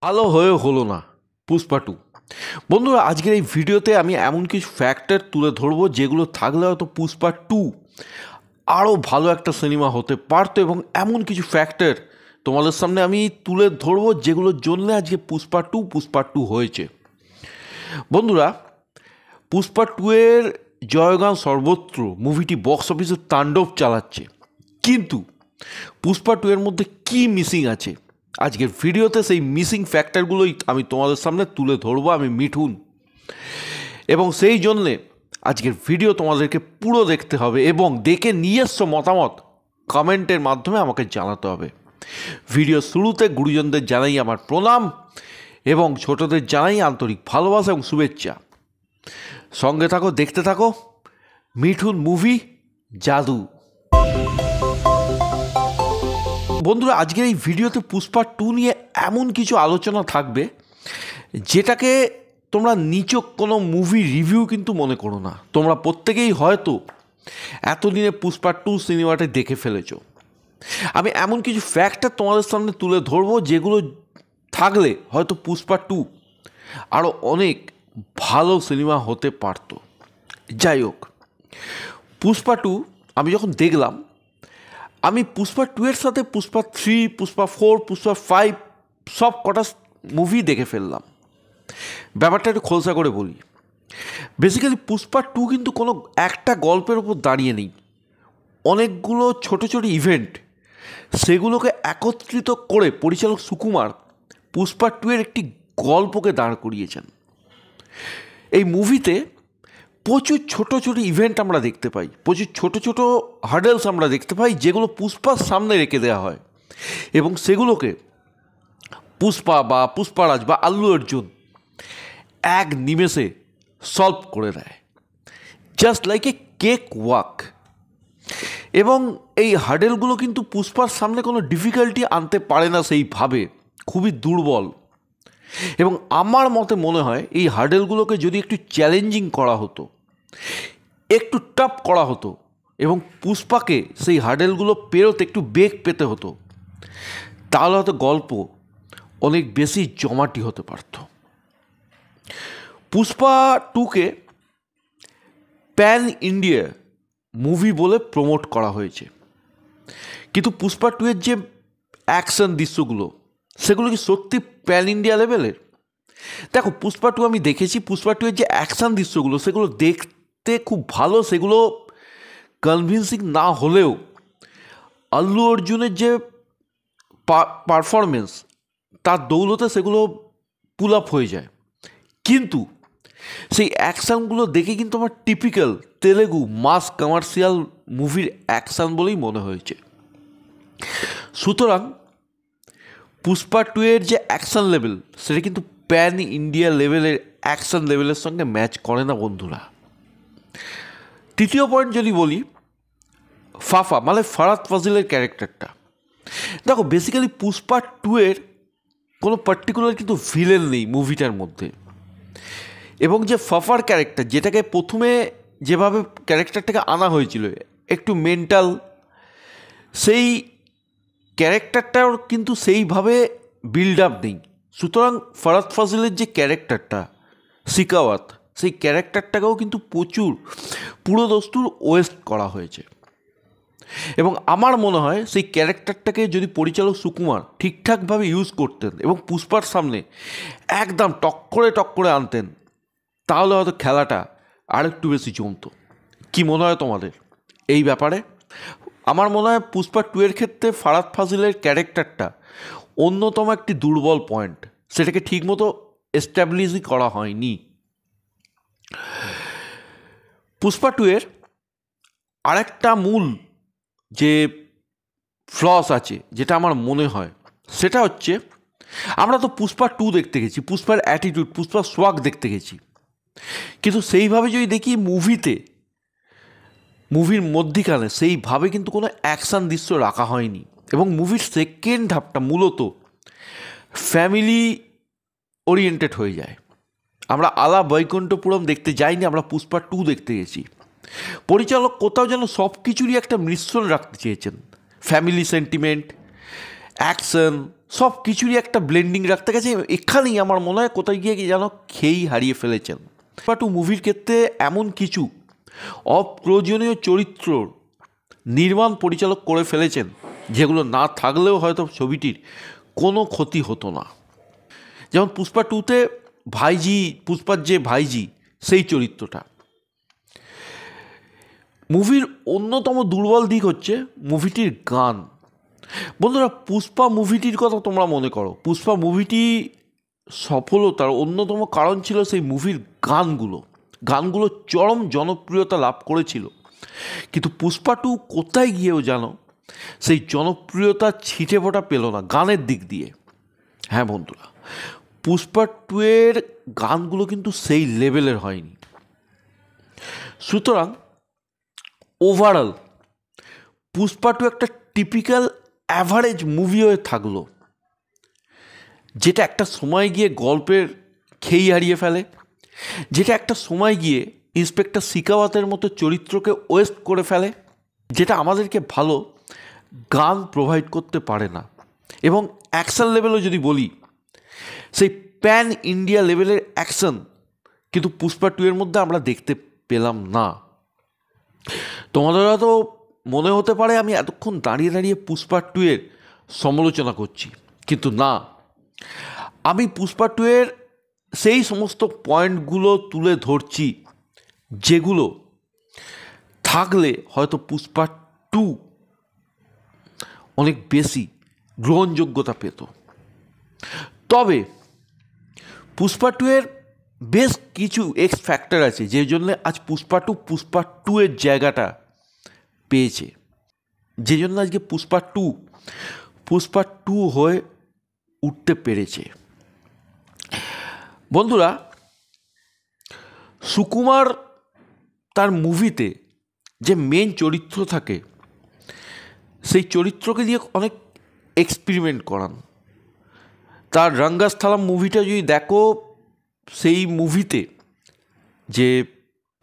ভালো হয়ে হলো না পুষ্পা টু। বন্ধুরা, আজকের এই ভিডিওতে আমি এমন কিছু ফ্যাক্টর তুলে ধরবো যেগুলো থাকলে হয়তো পুষ্পা টু আরও ভালো একটা সিনেমা হতে পারতো, এবং এমন কিছু ফ্যাক্টর তোমাদের সামনে আমি তুলে ধরবো যেগুলোর জন্য আজকে পুষ্পা টু হয়েছে। বন্ধুরা, পুষ্পা টু এর জয়গান সর্বত্র, মুভিটি বক্স অফিসে তাণ্ডব চালাচ্ছে, কিন্তু পুষ্পা টু এর মধ্যে কী মিসিং আছে আজকের ভিডিওতে সেই মিসিং ফ্যাক্টরগুলোই আমি তোমাদের সামনে তুলে ধরবো। আমি মিঠুন, এবং সেই জন্যে আজকের ভিডিও তোমাদেরকে পুরো দেখতে হবে এবং দেখে নিজস্ব মতামত কমেন্টের মাধ্যমে আমাকে জানাতে হবে। ভিডিও শুরুতে গুরুজনদের জানাই আমার প্রণাম এবং ছোটদের জানাই আন্তরিক ভালোবাসা এবং শুভেচ্ছা। সঙ্গে থাকো, দেখতে থাকো মিঠুন মুভি জাদু। বন্ধুরা, আজকের এই ভিডিওতে পুষ্পা টু নিয়ে এমন কিছু আলোচনা থাকবে যেটাকে তোমরা নিছক কোনো মুভি রিভিউ কিন্তু মনে করো না। তোমরা প্রত্যেকেই হয়তো এতদিনে পুষ্পা টু সিনেমাটা দেখে ফেলেছো। আমি এমন কিছু ফ্যাক্টর তোমাদের সামনে তুলে ধরবো যেগুলো থাকলে হয়তো পুষ্পা টু আরও অনেক ভালো সিনেমা হতে পারতো। যাই হোক, পুষ্পা টু আমি যখন দেখলাম, আমি পুষ্পা টু এর সাথে Pushpa three, Pushpa four, Pushpa five সব কটা মুভি দেখে ফেললাম। ব্যাপারটা একটু খোলসা করে বলি। বেসিক্যালি পুষ্পা টু কিন্তু কোনো একটা গল্পের ওপর দাঁড়িয়ে নেই, অনেকগুলো ছোটো ছোটো ইভেন্ট, সেগুলোকে একত্রিত করে পরিচালক সুকুমার পুষ্পা টু এর একটি গল্পকে দাঁড় করিয়েছেন। এই মুভিতে প্রচুর ছোটো ছোটো ইভেন্ট আমরা দেখতে পাই, প্রচুর ছোটো ছোটো হার্ডেলস আমরা দেখতে পাই, যেগুলো পুষ্পার সামনে রেখে দেওয়া হয় এবং সেগুলোকে পুষ্পা বা পুষ্পারাজ বা আল্লু অর্জুন এক নিমেষে সলভ করে দেয়, just like a cake walk. এবং এই হার্ডেলগুলো কিন্তু পুষ্পার সামনে কোনো ডিফিকাল্টি আনতে পারে না সেইভাবে, খুবই দুর্বল। এবং আমার মতে মনে হয় এই হার্ডেলগুলোকে যদি একটু চ্যালেঞ্জিং করা হতো, একটু টাফ করা হতো এবং পুষ্পাকে সেই হার্ডেলগুলো পেরোতে একটু বেগ পেতে হতো, তাহলে হয়তো গল্প অনেক বেশি জমাটি হতে পারত। পুষ্পা টুকে প্যান ইন্ডিয়া মুভি বলে প্রমোট করা হয়েছে, কিন্তু পুষ্পা টু এর যে অ্যাকশন দৃশ্যগুলো সেগুলো কি সত্যি প্যান ইন্ডিয়া লেভেলের? দেখো, পুষ্পা টু আমি দেখেছি, পুষ্পা টু এর যে অ্যাকশন দৃশ্যগুলো সেগুলো দেখতে খুব ভালো, সেগুলো কনভিন্সিং না হলেও আল্লু অর্জুনের যে পারফরমেন্স, তার দৌলতে সেগুলো পুল আপ হয়ে যায়। কিন্তু সেই অ্যাকশানগুলো দেখে কিন্তু আমার টিপিক্যাল তেলেগু মাস কমার্শিয়াল মুভির অ্যাকশান বলেই মনে হয়েছে। সুতরাং পুষ্পা টু এর যে অ্যাকশান লেভেল সেটা কিন্তু প্যান ইন্ডিয়া লেভেলের অ্যাকশান লেভেলের সঙ্গে ম্যাচ করে না বন্ধুরা। তৃতীয় পয়েন্ট যদি বলি, ফাফা মানে ফারাদ ফাজিলের ক্যারেক্টারটা। দেখো, বেসিক্যালি পুষ্পা টু এর কোনো পার্টিকুলার কিন্তু ভিলেন নেই মুভিটার মধ্যে, এবং যে ফাফার ক্যারেক্টার, যেটাকে প্রথমে যেভাবে ক্যারেক্টারটাকে আনা হয়েছিল একটু মেন্টাল, সেই ক্যারেক্টারটাও কিন্তু সেইভাবে বিল্ড আপ নেই। সুতরাং ফারাদ ফাজিলের যে ক্যারেক্টারটা শিকাওয়াত, সেই ক্যারেক্টারটাকেও কিন্তু প্রচুর পুরো দস্তুর ওয়েস্ট করা হয়েছে। এবং আমার মনে হয় সেই ক্যারেক্টারটাকে যদি পরিচালক সুকুমার ঠিকঠাকভাবে ইউজ করতেন এবং পুষ্পার সামনে একদম টক করে আনতেন, তাহলে হয়তো খেলাটা আরেকটু বেশি জমতো। কি মনে হয় তোমাদের এই ব্যাপারে? আমার মনে হয় পুষ্পা টু এর ক্ষেত্রে ফারাদ ফাজিলের ক্যারেক্টারটা অন্যতম একটি দুর্বল পয়েন্ট, সেটাকে ঠিকমতো এস্টাবলিশই করা হয়নি। পুষ্পা টু এর আরেকটা মূল যে ফ্লস আছে, যেটা আমার মনে হয়, সেটা হচ্ছে আমরা তো পুষ্পা টু দেখতে গেছি, পুষ্পার অ্যাটিটিউড, পুষ্পার সোয়াগ দেখতে গেছি, কিন্তু সেইভাবে যদি দেখি মুভির মধ্যিখানে সেইভাবে কিন্তু কোনো অ্যাকশান দৃশ্য রাখা হয়নি। এবং মুভির সেকেন্ড হাফটা মূলত ফ্যামিলি ওরিয়েন্টেড হয়ে যায়। আমরা আলা বৈকুণ্ঠপুরম দেখতে যাইনি, আমরা পুষ্পা টু দেখতে গেছি। পরিচালক কোথাও যেন সব কিছুরই একটা মিশ্রণ রাখতে চেয়েছেন, ফ্যামিলি সেন্টিমেন্ট, অ্যাকশন সব কিছুরই একটা ব্লেন্ডিং রাখতে গেছে। এখানেই আমার মনে হয় কোথায় গিয়ে যেন খেয়েই হারিয়ে ফেলেছেন। পুষ্পা টু মুভির ক্ষেত্রে এমন কিছু অপ্রয়োজনীয় চরিত্র নির্মাণ পরিচালক করে ফেলেছেন যেগুলো না থাকলেও হয়তো ছবিটির কোনো ক্ষতি হতো না। যেমন পুষ্পা টুতে ভাইজি, পুষ্পার যে ভাইজি সেই চরিত্রটা। মুভির অন্যতম দুর্বল দিক হচ্ছে মুভিটির গান। বন্ধুরা, পুষ্পা মুভিটির কথা তোমরা মনে করো, পুষ্পা মুভিটি সফলতার অন্যতম কারণ ছিল সেই মুভির গানগুলো চরম জনপ্রিয়তা লাভ করেছিল। কিন্তু পুষ্পা টু কোথায় গিয়েও জানো সেই জনপ্রিয়তা ছিটে ফোটা পেল না গানের দিক দিয়ে। হ্যাঁ বন্ধুরা, পুষ্পা টু এর গানগুলো কিন্তু সেই লেভেলের হয়নি। সুতরাং ওভারঅল পুষ্পা টু একটা টিপিক্যাল অ্যাভারেজ মুভি হয়ে থাকলো, যেটা একটা সময় গিয়ে গল্পের খেই হারিয়ে ফেলে, যেটা একটা সময় গিয়ে ইন্সপেক্টর শিকাওয়াতের মতো চরিত্রকে ওয়েস্ট করে ফেলে, যেটা আমাদেরকে ভালো গান প্রোভাইড করতে পারে না। এবং অ্যাকশন লেভেলও যদি বলি, সেই প্যান ইন্ডিয়া লেভেলের অ্যাকশন কিন্তু পুষ্পা টু এর মধ্যে আমরা দেখতে পেলাম না। তোমাদের হয়তো মনে হতে পারে আমি এতক্ষণ দাঁড়িয়ে দাঁড়িয়ে পুষ্পা টু এর সমালোচনা করছি, কিন্তু না, আমি পুষ্পা টু এর সেই সমস্ত পয়েন্টগুলো তুলে ধরছি যেগুলো থাকলে হয়তো পুষ্পা টু অনেক বেশি গ্রহণযোগ্যতা পেত। তবে পুষ্পা টু এর বেশ কিছু এক্স ফ্যাক্টর আছে যে জন্য আজ পুষ্পা টু এর জায়গাটা পেয়েছে, যে জন্য আজকে পুষ্পা টু হয়ে উঠতে পেরেছে। বন্ধুরা, সুকুমার তার মুভিতে যে মেন চরিত্র থাকে সেই চরিত্রকে দিয়ে অনেক এক্সপেরিমেন্ট করান। তার রঙ্গস্থলম মুভিটা যদি দেখো, সেই মুভিতে যে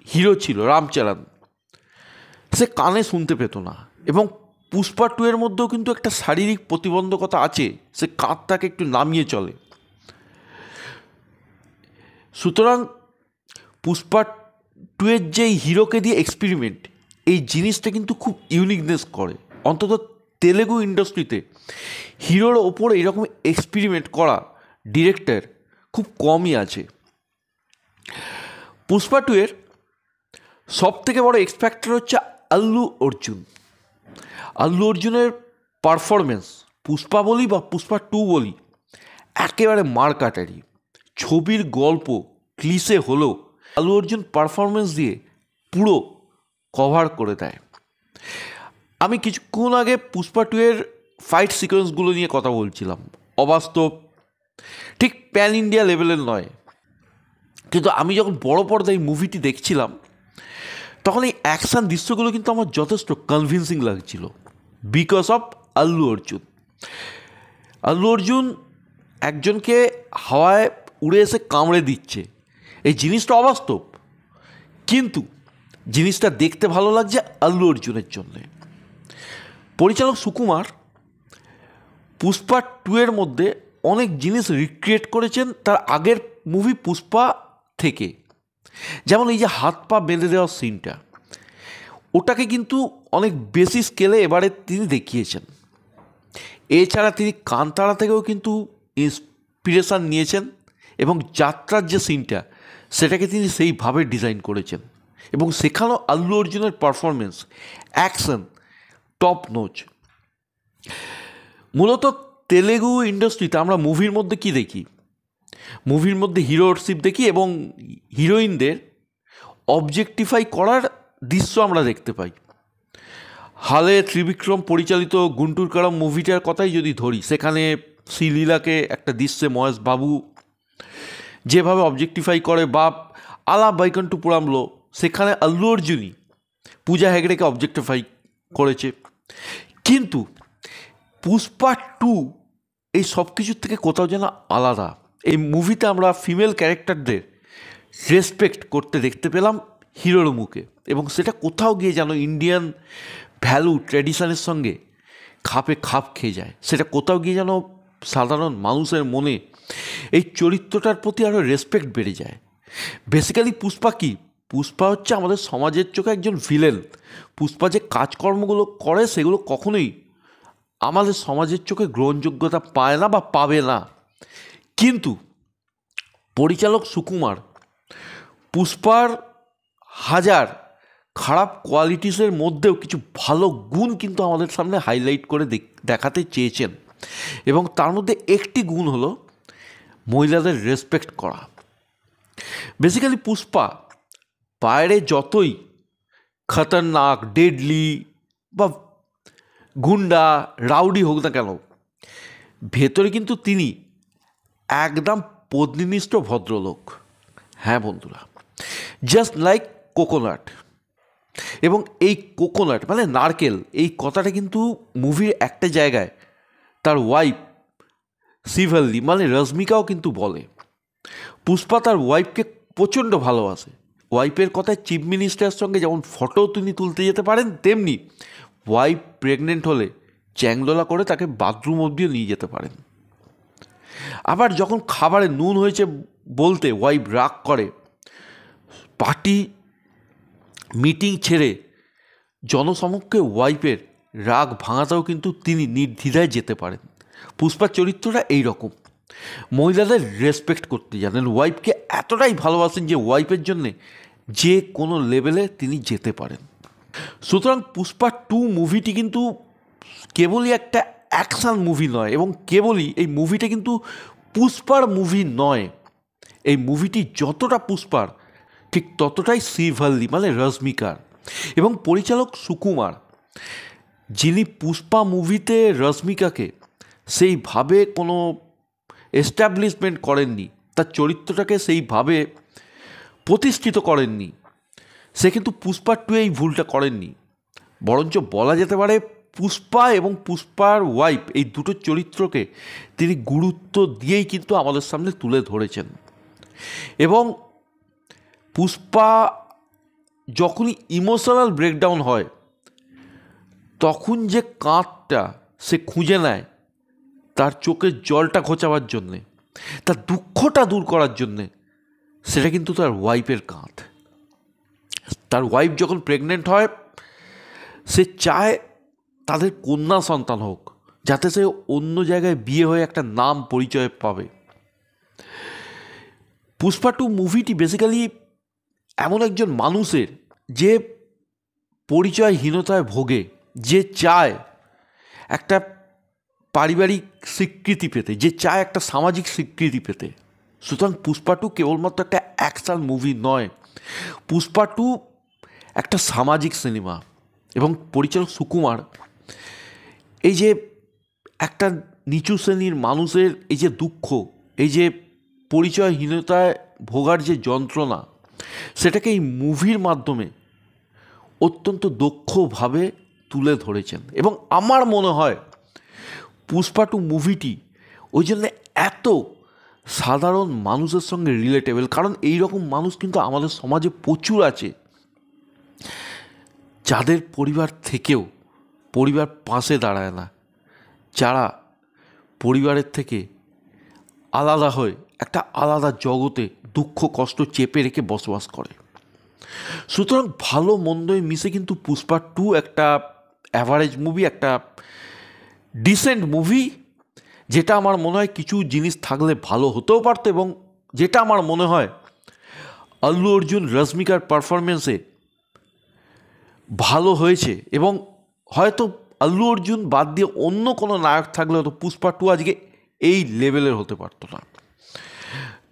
হিরো ছিল রামচরণ, সে কানে শুনতে পেত না, এবং পুষ্পা টু এর মধ্যেও কিন্তু একটা শারীরিক প্রতিবন্ধকতা আছে, সে কাঁধটাকে একটু নামিয়ে চলে। সুতরাং পুষ্পা টু এর যে হিরোকে দিয়ে এক্সপেরিমেন্ট, এই জিনিসটা কিন্তু খুব ইউনিকনেস করে। অন্তত তেলেগু ইন্ডাস্ট্রিতে হিরোর ওপর এরকম এক্সপেরিমেন্ট করা ডিরেক্টর খুব কমই আছে। পুষ্পা টু এর সবথেকে বড় এক্স ফ্যাক্টর হচ্ছে আল্লু অর্জুনের পারফরমেন্স, পুষ্পা বলি বা পুষ্পা টু বলি, একেবারে মারকাটারি। ছবির গল্প ক্লিশে হলেও আল্লু অর্জুন পারফরমেন্স দিয়ে পুরো কভার করে দেয়। আমি কিছুক্ষণ আগে পুষ্পা টু এর ফাইট সিকোয়েন্সগুলো নিয়ে কথা বলছিলাম, অবাস্তব, ঠিক প্যান ইন্ডিয়া লেভেলের নয়। কিন্তু আমি যখন বড় পর্দায় এই মুভিটি দেখছিলাম, তখন এই অ্যাকশান দৃশ্যগুলো কিন্তু আমার যথেষ্ট কনভিন্সিং লাগছিল, বিকজ অফ আল্লু অর্জুন একজনকে হাওয়ায় উড়ে এসে কামড়ে দিচ্ছে, এই জিনিসটা অবাস্তব, কিন্তু জিনিসটা দেখতে ভালো লাগছে আল্লু অর্জুনের জন্যে। পরিচালক সুকুমার পুষ্পা টু এর মধ্যে অনেক জিনিস রিক্রিয়েট করেছেন তার আগের মুভি পুষ্পা থেকে। যেমন এই যে হাত পা বেঁধে দেওয়ার সিনটা, ওটাকে কিন্তু অনেক বেশি স্কেলে এবারে তিনি দেখিয়েছেন। এছাড়া তিনি কান্তারা থেকেও কিন্তু ইন্সপিরেশান নিয়েছেন, এবং যাত্রার যে সিনটা সেটাকে তিনি সেইভাবে ডিজাইন করেছেন, এবং সেখানেও আল্লু অর্জুনের পারফরমেন্স, অ্যাকশন টপ নোচ। মূলত তেলেগু ইন্ডাস্ট্রিতে আমরা মুভির মধ্যে কি দেখি, মুভির মধ্যে হিরোশিপ দেখি এবং হিরোইনদের অবজেক্টিফাই করার দৃশ্য আমরা দেখতে পাই। হালে ত্রিবিক্রম পরিচালিত গুন্টুর কারাম মুভিটার কথাই যদি ধরি, সেখানে শ্রীলীলাকে একটা দৃশ্যে মহেশ বাবু যেভাবে অবজেক্টিফাই করে, বাপ আলা বৈকুণ্ঠপুরমলো, সেখানে আল্লু অর্জুনই পূজা হেগড়েকে অবজেক্টিফাই করেছে। কিন্তু পুষ্পা টু এই সব কিছুর থেকে কোথাও যেন আলাদা। এই মুভিতে আমরা ফিমেল ক্যারেক্টারদের রেসপেক্ট করতে দেখতে পেলাম হিরোর মুখে, এবং সেটা কোথাও গিয়ে যেন ইন্ডিয়ান ভ্যালু ট্র্যাডিশনের সঙ্গে খাপে খাপ খেয়ে যায়, সেটা কোথাও গিয়ে যেন সাধারণ মানুষের মনে এই চরিত্রটার প্রতি আরও রেসপেক্ট বেড়ে যায়। বেসিক্যালি পুষ্পা কি, পুষ্পা হচ্ছে আমাদের সমাজের চোখে একজন ভিলেন। পুষ্পা যে কাজকর্মগুলো করে সেগুলো কখনোই আমাদের সমাজের চোখে গ্রহণযোগ্যতা পায় না বা পাবে না। কিন্তু পরিচালক সুকুমার পুষ্পার হাজার খারাপ কোয়ালিটিসের মধ্যেও কিছু ভালো গুণ কিন্তু আমাদের সামনে হাইলাইট করে দেখাতে চেয়েছেন, এবং তার মধ্যে একটি গুণ হলো মহিলাদের রেসপেক্ট করা। বেসিক্যালি পুষ্পা বাইরে যতই খতরনাক, ডেডলি বা গুন্ডা রাউডি হোক না কেন, ভেতরে কিন্তু তিনি একদম পত্নীনিষ্ঠ ভদ্রলোক। হ্যাঁ বন্ধুরা, জাস্ট লাইক কোকোনাট। এবং এই কোকোনাট মানে নারকেল, এই কথাটা কিন্তু মুভির একটা জায়গায় তার ওয়াইফ শিবহল্লি মানে রশ্মিকাও কিন্তু বলে। পুষ্পা তার ওয়াইফকে প্রচণ্ড ভালোবাসে। ওয়াইফের কথায় চিফ মিনিস্টারের সঙ্গে যেমন ফটো তিনি তুলতে যেতে পারেন, তেমনি ওয়াইফ প্রেগনেন্ট হলে চ্যাংদোলা করে তাকে বাথরুম অবধিও নিয়ে যেতে পারেন। আবার যখন খাবারে নুন হয়েছে বলতে ওয়াইফ রাগ করে, পার্টি মিটিং ছেড়ে জনসমক্ষে ওয়াইফের রাগ ভাঙাতেও কিন্তু তিনি নির্দ্বিধায় যেতে পারেন। পুষ্পার চরিত্রটা এই রকম, মহিলাদের রেসপেক্ট করতে জানেন, ওয়াইফকে এতটাই ভালোবাসেন যে ওয়াইফের জন্যে যে কোনো লেভেলে তিনি যেতে পারেন। সুতরাং পুষ্পা 2 মুভিটি কিন্তু কেবলই একটা অ্যাকশান মুভি নয়, এবং কেবলই এই মুভিটা কিন্তু পুষ্পার মুভি নয়। এই মুভিটি যতটা পুষ্পার ঠিক ততটাই শিবহল্লি মানে রশ্মিকার। এবং পরিচালক সুকুমার, যিনি পুষ্পা মুভিতে রশ্মিকাকে সেইভাবে কোনো এস্টাবলিশমেন্ট করেননি, তার চরিত্রটাকে সেইভাবে প্রতিষ্ঠিত করেননি, সে কিন্তু পুষ্পা 2 এই ভুলটা করেননি। বরঞ্চ বলা যেতে পারে পুষ্পা এবং পুষ্পার ওয়াইফ এই দুটো চরিত্রকে তিনি গুরুত্ব দিয়েই কিন্তু আমাদের সামনে তুলে ধরেছেন। এবং পুষ্পা যখনই ইমোশনাল ব্রেকডাউন হয়, তখন যে কাঁধটা সে খুঁজে নেয় তার চোখের জলটা ঘোচাবার জন্যে, তার দুঃখটা দূর করার জন্যে, সেটা কিন্তু তার ওয়াইফের কাঁধ। তার ওয়াইফ যখন প্রেগনেন্ট হয়, সে চায় তাদের কন্যা সন্তান হোক, যাতে সে অন্য জায়গায় বিয়ে হয়ে একটা নাম পরিচয় পাবে। পুষ্পা 2 মুভিটি বেসিক্যালি এমন একজন মানুষের যে পরিচয়হীনতায় ভোগে, যে চায় একটা পারিবারিক স্বীকৃতি পেতে, যে চায় একটা সামাজিক স্বীকৃতি পেতে। সুতরাং পুষ্পা 2 কেবলমাত্র একটা অ্যাকশন মুভি নয়, পুষ্পা 2 একটা সামাজিক সিনেমা। এবং পরিচালক সুকুমার এই যে একটা নিচু শ্রেণীর মানুষের এই যে দুঃখ, এই যে পরিচয়হীনতায় ভোগার যে যন্ত্রণা, সেটাকে এই মুভির মাধ্যমে অত্যন্ত দক্ষভাবে তুলে ধরেছেন। এবং আমার মনে হয় পুষ্পা 2 মুভিটি ওই জন্য এত সাধারণ মানুষের সঙ্গে রিলেটেবল, কারণ এই রকম মানুষ কিন্তু আমাদের সমাজে প্রচুর আছে, যাদের পরিবার থেকেও পরিবার পাশে দাঁড়ায় না, যারা পরিবারের থেকে আলাদা হয়ে একটা আলাদা জগতে দুঃখ কষ্ট চেপে রেখে বসবাস করে। সুতরাং ভালো মন্দই মিশে কিন্তু পুষ্পা 2 একটা অ্যাভারেজ মুভি, একটা ডিসেন্ট মুভি, যেটা আমার মনে হয় কিছু জিনিস থাকলে ভালো হতেও পারত, এবং যেটা আমার মনে হয় আল্লু অর্জুন রশ্মিকার পারফরমেন্সে ভালো হয়েছে। এবং হয়তো আল্লু অর্জুন বাদ দিয়ে অন্য কোনো নায়ক থাকলে হয়তো পুষ্পা 2 আজকে এই লেভেলের হতে পারতো না।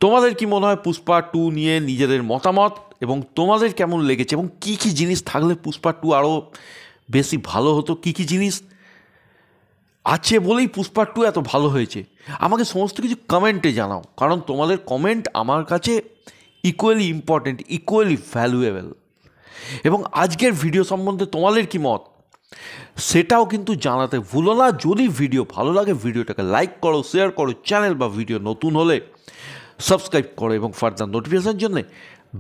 তোমাদের কি মনে হয় পুষ্পা 2 নিয়ে নিজেদের মতামত, এবং তোমাদের কেমন লেগেছে, এবং কী কী জিনিস থাকলে পুষ্পা 2 আরও বেশি ভালো হতো, কী কী জিনিস আছে বলেই পুষ্পা 2 এত ভালো হয়েছে, আমাকে সমস্ত কিছু কমেন্টে জানাও, কারণ তোমাদের কমেন্ট আমার কাছে ইকুয়ালি ইম্পর্ট্যান্ট, ইকুয়ালি ভ্যালুয়েবল। এবং আজকের ভিডিও সম্বন্ধে তোমাদের কি মত সেটাও কিন্তু জানাতে ভুলো না। যদি ভিডিও ভালো লাগে ভিডিওটাকে লাইক করো, শেয়ার করো, চ্যানেল বা ভিডিও নতুন হলে সাবস্ক্রাইব করো, এবং ফার্দার নোটিফিকেশনের জন্য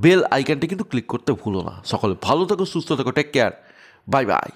বেল আইকনটি কিন্তু ক্লিক করতে ভুলো না। সকলে ভালো থেকো, সুস্থ থেকো, টেক কেয়ার, বাই বাই।